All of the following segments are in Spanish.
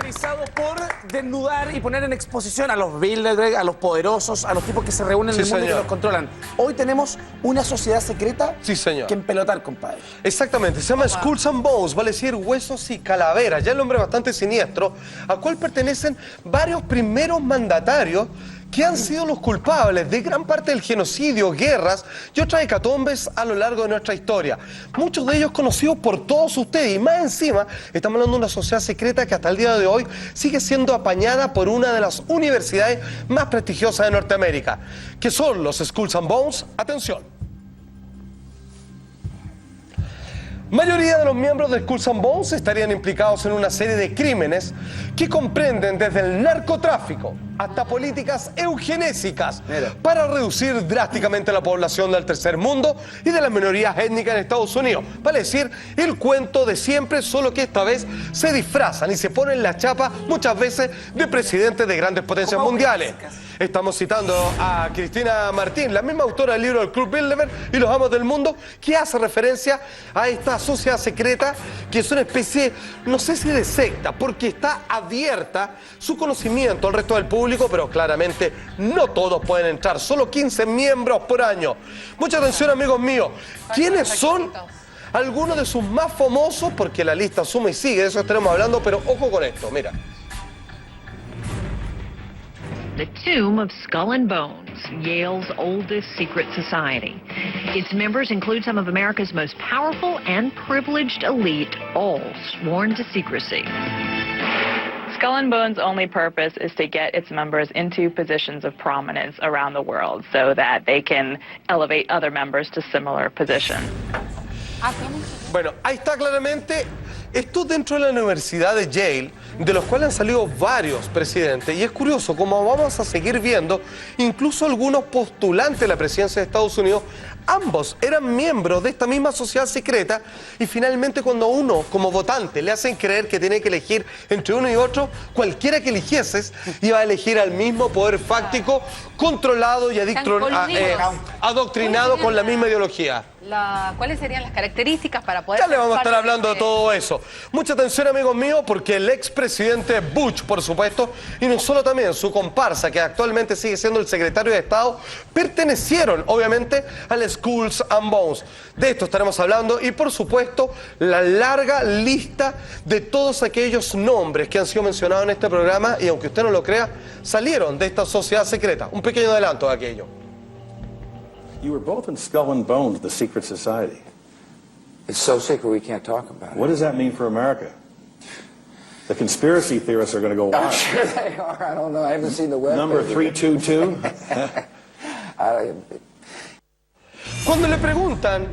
caracterizado por desnudar y poner en exposición a los Bilderberg, a los poderosos, a los tipos que se reúnen en el mundo y que los controlan. Hoy tenemos una sociedad secreta que empelotar, compadre. Exactamente, se llama Skulls and Bones, vale decir huesos y calaveras. Ya el hombre bastante siniestro, al cual pertenecen varios primeros mandatarios que han sido los culpables de gran parte del genocidio, guerras y otras hecatombes a lo largo de nuestra historia. Muchos de ellos conocidos por todos ustedes, y más encima estamos hablando de una sociedad secreta que hasta el día de hoy sigue siendo apañada por una de las universidades más prestigiosas de Norteamérica, que son los Skulls and Bones. Atención. Mayoría de los miembros de Skulls and Bones estarían implicados en una serie de crímenes que comprenden desde el narcotráfico hasta políticas eugenésicas para reducir drásticamente la población del tercer mundo y de las minorías étnicas en Estados Unidos. Vale decir, el cuento de siempre, solo que esta vez se disfrazan y se ponen la chapa muchas veces de presidentes de grandes potencias mundiales. Estamos citando a Cristina Martín, la misma autora del libro del Club Bilderberg y los Amos del Mundo, que hace referencia a esta sociedad secreta que es una especie, no sé si de secta, porque está abierta su conocimiento al resto del público, pero claramente no todos pueden entrar, solo 15 miembros por año. Mucha atención, amigos míos. ¿Quiénes son algunos de sus más famosos? Porque la lista suma y sigue, de eso estaremos hablando, pero ojo con esto, mira. The Tomb of Skull and Bones, Yale's oldest secret society. Its members include some of America's most powerful and privileged elite, all sworn to secrecy. Skull and Bones' only purpose is to get its members into positions of prominence around the world so that they can elevate other members to similar positions. Bueno, ahí está claramente. Esto dentro de la Universidad de Yale, de los cuales han salido varios presidentes, y es curioso, como vamos a seguir viendo, incluso algunos postulantes de la presidencia de Estados Unidos, ambos eran miembros de esta misma sociedad secreta, y finalmente cuando uno, como votante, le hacen creer que tiene que elegir entre uno y otro, cualquiera que eligieses iba a elegir al mismo poder fáctico, controlado y adoctrinado con la misma ideología. ¿Cuáles serían las características para poder... Ya le vamos a estar hablando de todo eso. Mucha atención, amigos míos, porque el expresidente Bush, por supuesto, y no solo también su comparsa, que actualmente sigue siendo el secretario de Estado, pertenecieron, obviamente, al Skulls and Bones. De esto estaremos hablando y, por supuesto, la larga lista de todos aquellos nombres que han sido mencionados en este programa y, aunque usted no lo crea, salieron de esta sociedad secreta. Un pequeño adelanto de aquello. You were both in Skull and Bones, the secret society. It's so secret we can't talk about it. What does that mean for America? The conspiracy theorists are going to go wild. I'm sure they are. I don't know. I haven't seen the web. Number 322. Cuando le preguntan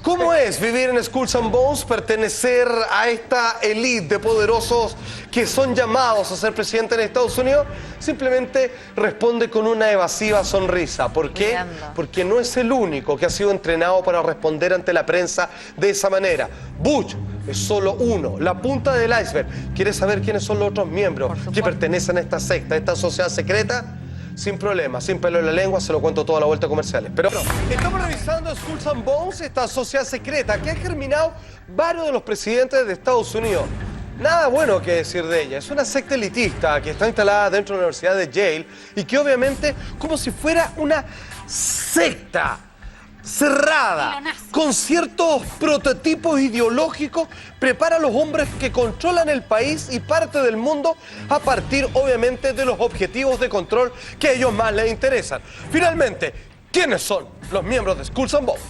cómo es vivir en Skulls and Bones, pertenecer a esta élite de poderosos que son llamados a ser presidente en Estados Unidos, simplemente responde con una evasiva sonrisa. ¿Por qué? Porque no es el único que ha sido entrenado para responder ante la prensa de esa manera. Bush es solo uno, la punta del iceberg. ¿Quieres saber quiénes son los otros miembros que pertenecen a esta secta, a esta sociedad secreta? Sin problema, sin pelo en la lengua, se lo cuento toda la vuelta comerciales. Pero estamos revisando Skulls and Bones, esta sociedad secreta que ha germinado varios de los presidentes de Estados Unidos. Nada bueno que decir de ella. Es una secta elitista que está instalada dentro de la Universidad de Yale y que obviamente, como si fuera una secta cerrada, con ciertos prototipos ideológicos, prepara a los hombres que controlan el país y parte del mundo a partir, obviamente, de los objetivos de control que a ellos más les interesan. Finalmente, ¿quiénes son los miembros de Skulls and Bones?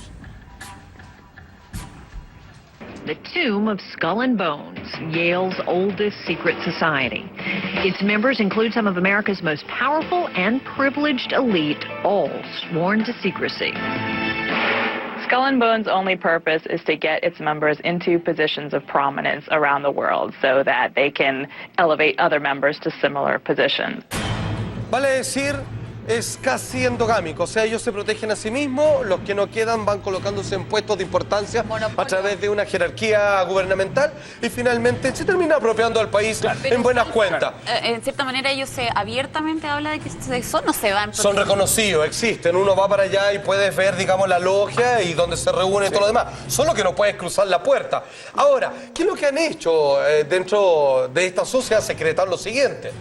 The Tomb of Skull and Bones, Yale's oldest secret society. Its members include some of America's most powerful and privileged elite, all sworn to secrecy. Skull and Bones' only purpose is to get its members into positions of prominence around the world so that they can elevate other members to similar positions. Vale decir, es casi endogámico, o sea, ellos se protegen a sí mismos, los que no quedan van colocándose en puestos de importancia a través de una jerarquía gubernamental y finalmente se termina apropiando al país en buenas cuentas. En cierta manera ellos abiertamente hablan de que son, no se van. Son reconocidos, existen, uno va para allá y puedes ver, digamos, la logia y donde se reúne todo lo demás, solo que no puedes cruzar la puerta. Ahora, ¿qué es lo que han hecho dentro de esta sociedad secreta? Lo siguiente.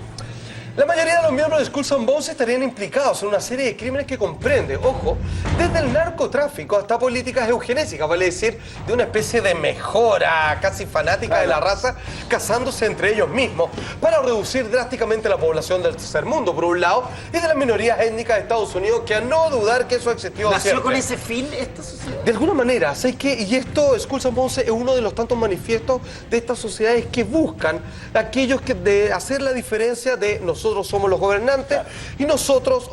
La mayoría de los miembros de Skulls and Bones estarían implicados en una serie de crímenes que comprende, ojo, desde el narcotráfico hasta políticas eugenésicas, vale decir, de una especie de mejora casi fanática de la raza, casándose entre ellos mismos para reducir drásticamente la población del tercer mundo, por un lado, y de las minorías étnicas de Estados Unidos, que a no dudar que eso existió ¿Nació siempre. con ese fin esta sociedad? De alguna manera, ¿sabes qué? Y esto, Skulls and Bones, es uno de los tantos manifiestos de estas sociedades que buscan aquellos que de hacer la diferencia de nosotros somos los gobernantes y nosotros,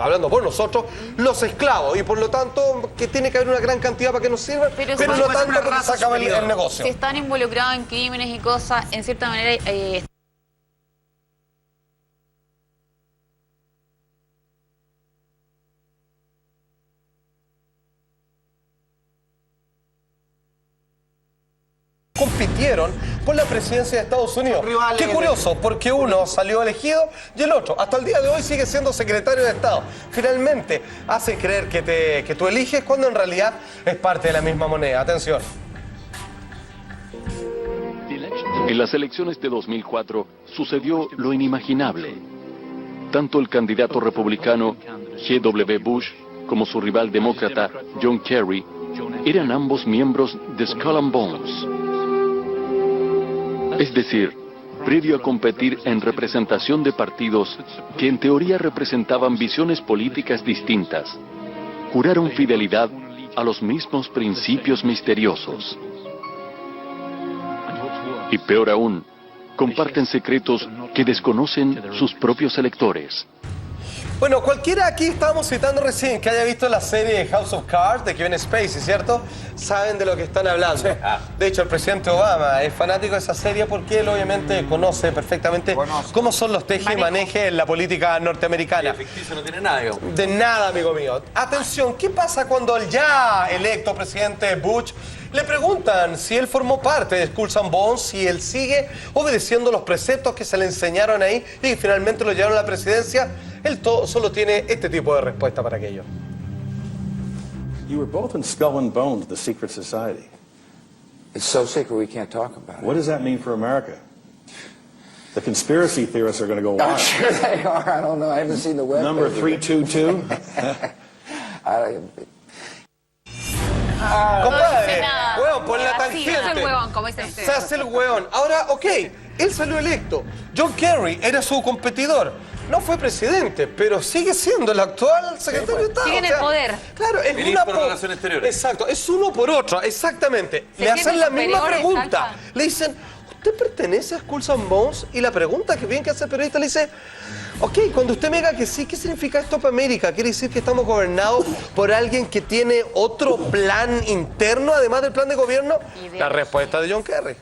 hablando por nosotros, los esclavos. Y por lo tanto, que tiene que haber una gran cantidad para que nos sirvan, pero no tanto porque se acaba el negocio. Si están involucrados en crímenes y cosas, en cierta manera... compitieron por la presidencia de Estados Unidos. Qué curioso, porque uno salió elegido y el otro, hasta el día de hoy, sigue siendo secretario de Estado. Finalmente, hacen creer que tú eliges cuando en realidad es parte de la misma moneda. Atención. En las elecciones de 2004 sucedió lo inimaginable. Tanto el candidato republicano G.W. Bush como su rival demócrata John Kerry eran ambos miembros de Skull and Bones. Es decir, previo a competir en representación de partidos que en teoría representaban visiones políticas distintas, juraron fidelidad a los mismos principios misteriosos. Y peor aún, comparten secretos que desconocen sus propios electores. Bueno, cualquiera aquí, estábamos citando recién, que haya visto la serie House of Cards de Kevin Spacey, ¿cierto? Saben de lo que están hablando. De hecho, el presidente Obama es fanático de esa serie porque él obviamente conoce perfectamente cómo son los teje y maneje en la política norteamericana. Ficticio no tiene nada, digamos. De nada, amigo mío. Atención, ¿qué pasa cuando el ya electo presidente Bush le preguntan si él formó parte de Skulls and Bones, si él sigue obedeciendo los preceptos que se le enseñaron ahí y que finalmente lo llevaron a la presidencia? Él solo tiene este tipo de respuesta para aquello. You were both in Skull and Bones, the secret society. It's so secret we can't talk about it. What does that mean for America? The conspiracy theorists are going to go wild. I'm sure they are. I don't know. I haven't seen the web. Number 322. Compadre, huevón, por la tangente. Se hace el huevón, como dicen ustedes. Se hace el huevón. Ahora, ok, él salió electo. John Kerry era su competidor. No fue presidente, pero sigue siendo el actual secretario de Estado. Sigue en el poder. Claro, es Ministro una de Relaciones Exteriores. Exacto, es uno por otro, exactamente. Le hacen la misma pregunta. Le dicen, ¿usted pertenece a Skulls and Bones? Y la pregunta que bien que hace el periodista le dice, ok, cuando usted me diga que sí, ¿qué significa esto para América? ¿Quiere decir que estamos gobernados por alguien que tiene otro plan interno, además del plan de gobierno? La respuesta de John Kerry.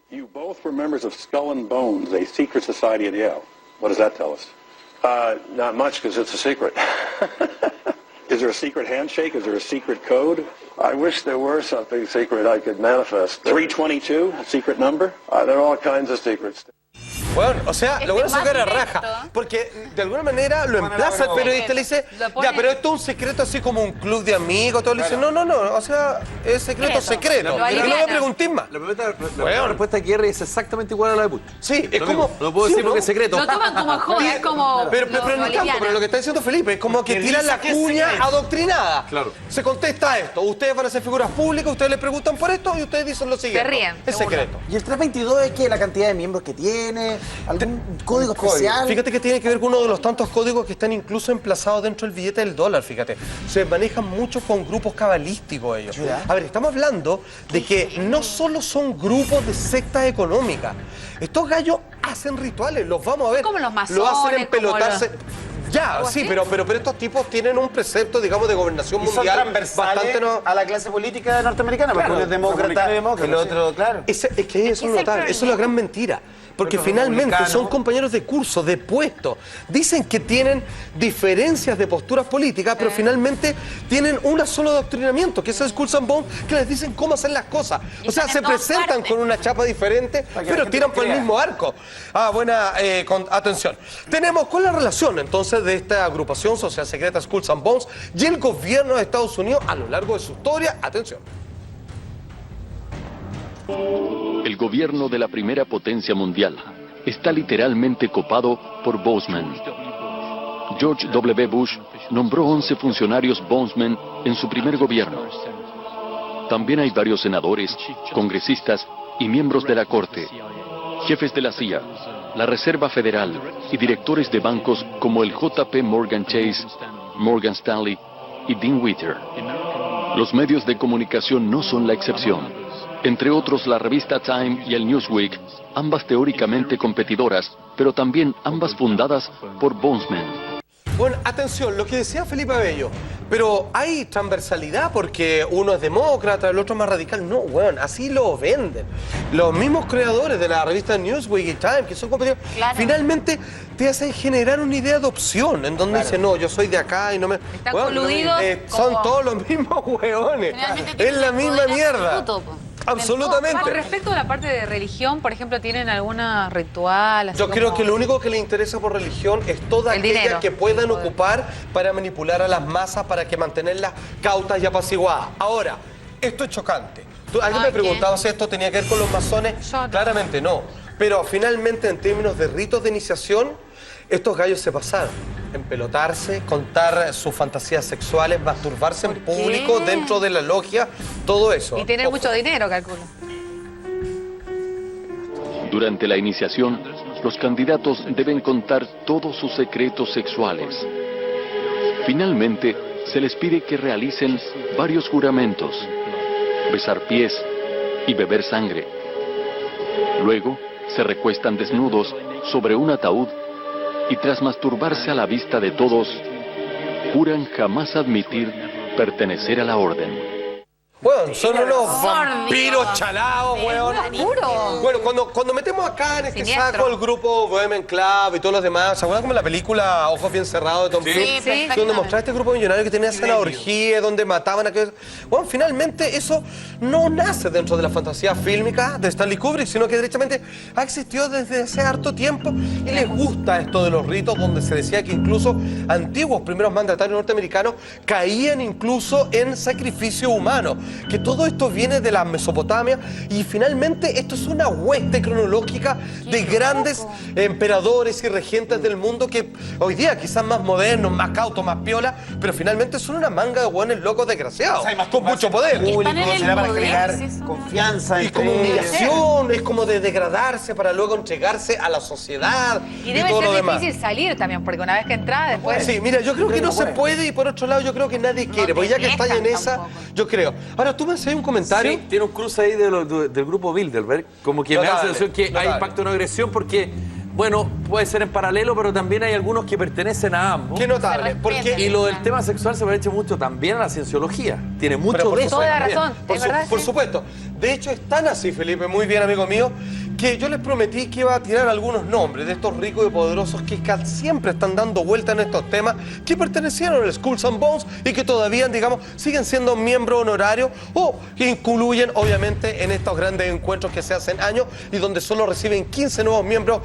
You both were members of Skull and Bones, a secret society at Yale. What does that tell us? Not much, because it's a secret. Is there a secret handshake? Is there a secret code? I wish there were something secret I could manifest. 322, a secret number? There are all kinds of secrets. Bueno, o sea, lo bueno es sacar a raja, porque de alguna manera lo emplaza el periodista, le dice, ya, pero esto es un secreto así como un club de amigos, todo le dice, no, o sea, es secreto. Y no me preguntéis más. La respuesta de Kerry es exactamente igual a la de Bush. Sí, es como... No puedo decir porque es secreto. Lo toman como joda, es como... Pero no tanto, pero lo que está diciendo Felipe es como que tira la cuña adoctrinada. Claro. Se contesta esto, ustedes van a ser figuras públicas, ustedes les preguntan por esto y ustedes dicen lo siguiente. Se ríen. Es secreto. ¿Y el 322 es qué? ¿La cantidad de miembros que tiene? ¿Algún código especial? Fíjate que tiene que ver con uno de los tantos códigos que están incluso emplazados dentro del billete del dólar, fíjate. Se manejan mucho con grupos cabalísticos ellos. A ver, estamos hablando de que no solo son grupos de sectas económicas. Estos gallos hacen rituales, los vamos a ver. Como los masones, lo hacen empelotarse. como Ya, sí, pero estos tipos tienen un precepto, digamos, de gobernación Y son mundial transversales a la clase política norteamericana, porque uno es demócrata, el otro, claro. Es que eso es notable, eso es la gran mentira. porque finalmente son compañeros de curso, de puesto. Dicen que tienen diferencias de posturas políticas, pero finalmente tienen un solo adoctrinamiento, que es el Skulls and Bones, que les dicen cómo hacer las cosas. O sea, se presentan con una chapa diferente, pero tiran por el mismo arco. Atención. Tenemos, ¿cuál es la relación entonces de esta agrupación social secreta Skulls and Bones y el gobierno de Estados Unidos a lo largo de su historia? Atención. El gobierno de la primera potencia mundial está literalmente copado por Boseman. George W. Bush nombró 11 funcionarios Boseman en su primer gobierno. También hay varios senadores, congresistas y miembros de la Corte, jefes de la CIA, la Reserva Federal y directores de bancos como el JP Morgan Chase, Morgan Stanley y Dean Witter. Los medios de comunicación no son la excepción. Entre otros, la revista Time y el Newsweek, ambas teóricamente competidoras, pero también ambas fundadas por Boseman. Bueno, atención, lo que decía Felipe Abello, pero hay transversalidad porque uno es demócrata, el otro es más radical. No, bueno, así lo venden. Los mismos creadores de la revista Newsweek y Time, que son competidores, finalmente te hacen generar una idea de opción, en donde dicen, no, yo soy de acá y no me... Están coludidos. Son todos los mismos hueones. Es la misma mierda. Absolutamente. Con respecto a la parte de religión, por ejemplo, ¿tienen alguna ritual? Yo creo que lo único que le interesa por religión es toda aquella que puedan ocupar para manipular a las masas, para que mantenerlas cautas y apaciguadas. Ahora, esto es chocante. ¿Alguien me preguntaba si esto tenía que ver con los masones? Claramente no. Pero finalmente, en términos de ritos de iniciación, estos gallos se pasaron. Empelotarse, contar sus fantasías sexuales, masturbarse en público, dentro de la logia, todo eso. Y tener mucho dinero, calculo. Durante la iniciación, los candidatos deben contar todos sus secretos sexuales. Finalmente, se les pide que realicen varios juramentos: besar pies y beber sangre. Luego, se recuestan desnudos sobre un ataúd y tras masturbarse a la vista de todos, juran jamás admitir pertenecer a la orden. Bueno, son unos vampiros chalados, weón. Bueno, cuando metemos acá en este saco el grupo Bohemian Club y todos los demás, ¿se acuerdan como la película Ojos Bien Cerrados de Tom Cruise? Sí. Donde mostraba este grupo millonario que tenía esa orgía, donde mataban a aquellos... Bueno, finalmente eso no nace dentro de la fantasía fílmica de Stanley Kubrick, sino que directamente ha existido desde hace harto tiempo y les gusta esto de los ritos, donde se decía que incluso antiguos primeros mandatarios norteamericanos caían incluso en sacrificio humano. Que todo esto viene de la Mesopotamia y finalmente esto es una hueste cronológica de grandes emperadores y regentes del mundo que hoy día quizás más modernos, más cautos, más piola, pero finalmente son una manga de hueones locos desgraciados, con mucho poder. Será para generar confianza y como humillación, es como de degradarse para luego entregarse a la sociedad y debe todo ser lo demás. difícil salir también, porque una vez que entras después... Sí, mira, yo creo que no se puede y por otro lado yo creo que nadie quiere, porque ya que están en esa, yo creo. Ahora, tú me haces un comentario. Sí, tiene un cruce ahí del grupo Bilderberg, como que me da la sensación que hay impacto en agresión porque, bueno, puede ser en paralelo, pero también hay algunos que pertenecen a ambos. Qué notable. Y lo del tema sexual se parece mucho también a la cienciología. Tiene mucho de eso. Toda razón, por supuesto. De hecho, es tan así, Felipe, muy bien, amigo mío, que yo les prometí que iba a tirar algunos nombres de estos ricos y poderosos que siempre están dando vuelta en estos temas, que pertenecieron al Skulls and Bones y que todavía, digamos, siguen siendo miembros honorarios o que incluyen, obviamente, en estos grandes encuentros que se hacen años y donde solo reciben 15 nuevos miembros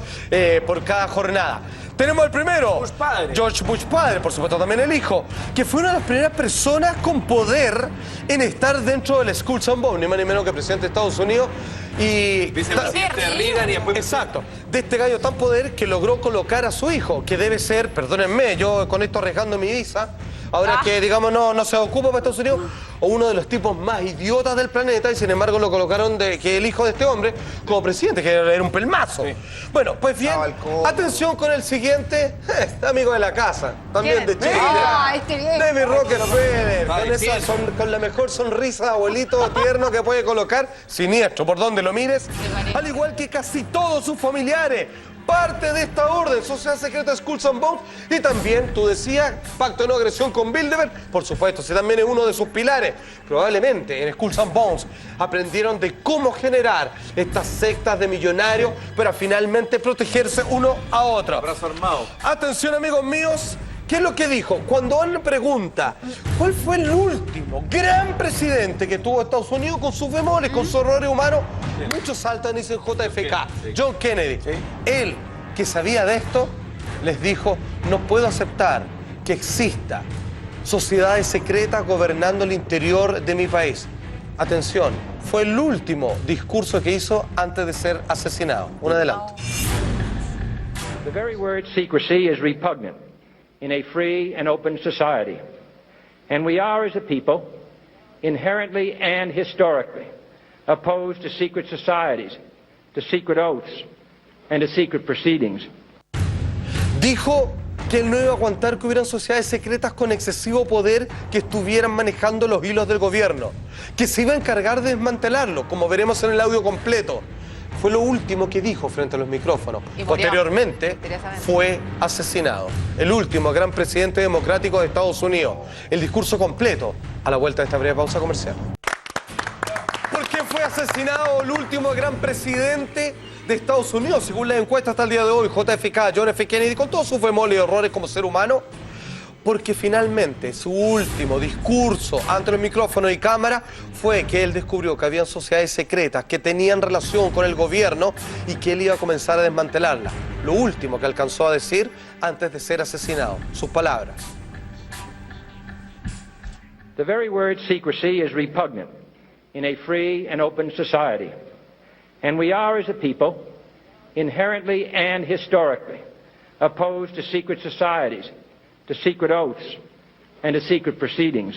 por cada jornada. Tenemos el primero, Bush padre. George Bush padre, por supuesto también el hijo, que fue una de las primeras personas con poder en estar dentro del Skulls and Bones, ni más ni menos que presidente de Estados Unidos y... Vicepresidente de Reagan y después... Exacto, de este gallo tan poder que logró colocar a su hijo, que debe ser, perdónenme, yo con esto arriesgando mi visa, ahora que digamos no se ocupa para Estados Unidos, o uno de los tipos más idiotas del planeta y sin embargo lo colocaron que el hijo de este hombre como presidente, que era un pelmazo. Sí. Bueno, pues bien, atención con el siguiente, amigo de la casa, también de Chile. David Rockefeller, con la mejor sonrisa de abuelito tierno que puede colocar, siniestro por donde lo mires, al igual que casi todos sus familiares. parte de esta orden, sociedad secreta Skulls and Bones, y también, tú decías, pacto de no agresión con Bilderberg, por supuesto, si también es uno de sus pilares. Probablemente en Skulls and Bones aprendieron de cómo generar estas sectas de millonarios para finalmente protegerse uno a otro. Brazo armado. Atención, amigos míos. ¿Qué es lo que dijo? Cuando él pregunta cuál fue el último gran presidente que tuvo Estados Unidos con sus bemoles, con sus errores humanos, muchos saltan y dicen JFK, John Kennedy. Él, que sabía de esto, les dijo, no puedo aceptar que exista sociedades secretas gobernando el interior de mi país. Atención, fue el último discurso que hizo antes de ser asesinado. Un adelanto. The very word secrecy is repugnant in a free and open society. And we are, as a people, inherently and historically opposed to secret societies, to secret oaths, and to secret proceedings. Dijo que él no iba a aguantar que hubieran sociedades secretas con excesivo poder que estuvieran manejando los hilos del gobierno, que se iba a encargar de desmantelarlo, como veremos en el audio completo. Fue lo último que dijo frente a los micrófonos. Posteriormente fue asesinado. El último gran presidente democrático de Estados Unidos. El discurso completo a la vuelta de esta breve pausa comercial. ¿Por qué fue asesinado el último gran presidente de Estados Unidos? Según las encuestas hasta el día de hoy, JFK, John F. Kennedy, con todos sus bemoles y errores como ser humano, porque finalmente su último discurso ante los micrófonos y cámara fue que él descubrió que habían sociedades secretas que tenían relación con el gobierno y que él iba a comenzar a desmantelarlas. Lo último que alcanzó a decir antes de ser asesinado. Sus palabras. The very word secrecy is repugnant in a free and open society. And we are, as a people, inherently and historically opposed to secret societies, to secret oaths, and to secret proceedings.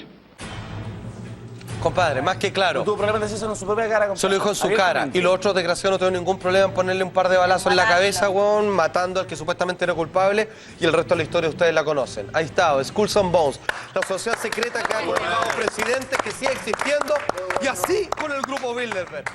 Compadre, más que claro. No tuvo problema de decirse en su propia cara, compadre. Se lo dijo en su cara. Y los otros desgraciados no tuvieron ningún problema en ponerle un par de balazos en la cabeza, weón, matando al que supuestamente era culpable. Y el resto de la historia ustedes la conocen. Ahí está, Skulls and Bones. La sociedad secreta que ha colocado presidentes, que sigue existiendo. Y así con el grupo Bilderberg.